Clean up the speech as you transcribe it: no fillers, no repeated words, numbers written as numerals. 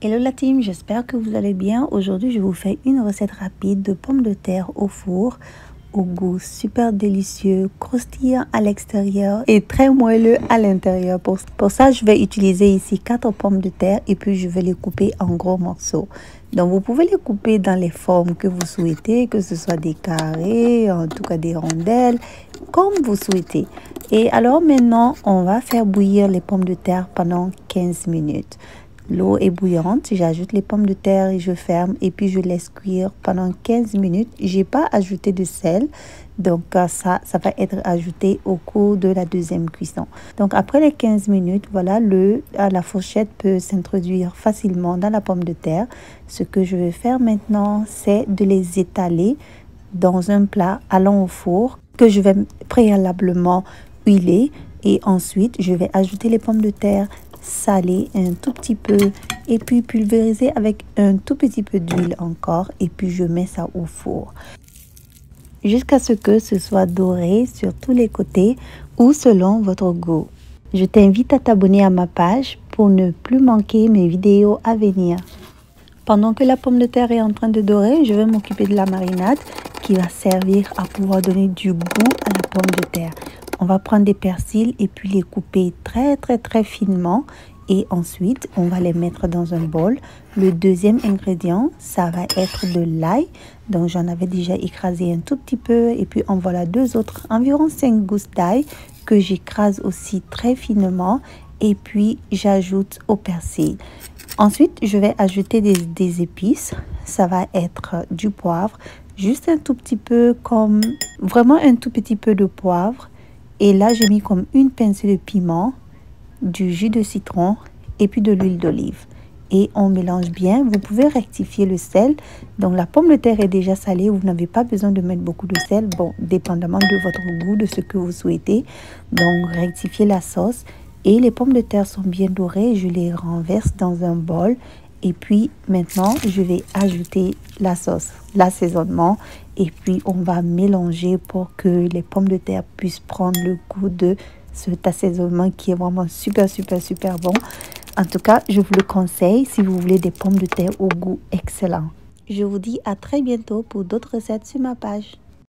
Hello la team, j'espère que vous allez bien. Aujourd'hui, je vous fais une recette rapide de pommes de terre au four au goût super délicieux, croustillant à l'extérieur et très moelleux à l'intérieur. Pour ça, je vais utiliser ici 4 pommes de terre et puis je vais les couper en gros morceaux. Donc, vous pouvez les couper dans les formes que vous souhaitez, que ce soit des carrés, en tout cas des rondelles, comme vous souhaitez. Et alors maintenant, on va faire bouillir les pommes de terre pendant 15 minutes. L'eau est bouillante, j'ajoute les pommes de terre et je ferme et puis je laisse cuire pendant 15 minutes. J'ai pas ajouté de sel, donc ça va être ajouté au cours de la deuxième cuisson. Donc après les 15 minutes, voilà, la fourchette peut s'introduire facilement dans la pomme de terre. Ce que je vais faire maintenant, c'est de les étaler dans un plat allant au four que je vais préalablement huiler et ensuite je vais ajouter les pommes de terre saler un tout petit peu et puis pulvériser avec un tout petit peu d'huile encore et puis je mets ça au four jusqu'à ce que ce soit doré sur tous les côtés ou selon votre goût. Je t'invite à t'abonner à ma page pour ne plus manquer mes vidéos à venir. Pendant que la pomme de terre est en train de dorer, je vais m'occuper de la marinade qui va servir à pouvoir donner du goût à la pomme de terre. On va prendre des persils et puis les couper très finement et ensuite on va les mettre dans un bol. Le deuxième ingrédient, ça va être de l'ail. Donc j'en avais déjà écrasé un tout petit peu et puis en voilà deux autres, environ 5 gousses d'ail que j'écrase aussi très finement et puis j'ajoute au persil. Ensuite, je vais ajouter des épices. Ça va être du poivre, juste un tout petit peu, comme vraiment un tout petit peu de poivre. Et là, j'ai mis comme une pincée de piment, du jus de citron et puis de l'huile d'olive. Et on mélange bien. Vous pouvez rectifier le sel. Donc, la pomme de terre est déjà salée. Vous n'avez pas besoin de mettre beaucoup de sel. Bon, dépendamment de votre goût, de ce que vous souhaitez. Donc, rectifiez la sauce. Et les pommes de terre sont bien dorées. Je les renverse dans un bol. Et puis, maintenant, je vais ajouter la sauce, l'assaisonnement. Et puis, on va mélanger pour que les pommes de terre puissent prendre le goût de cet assaisonnement qui est vraiment super bon. En tout cas, je vous le conseille si vous voulez des pommes de terre au goût excellent. Je vous dis à très bientôt pour d'autres recettes sur ma page.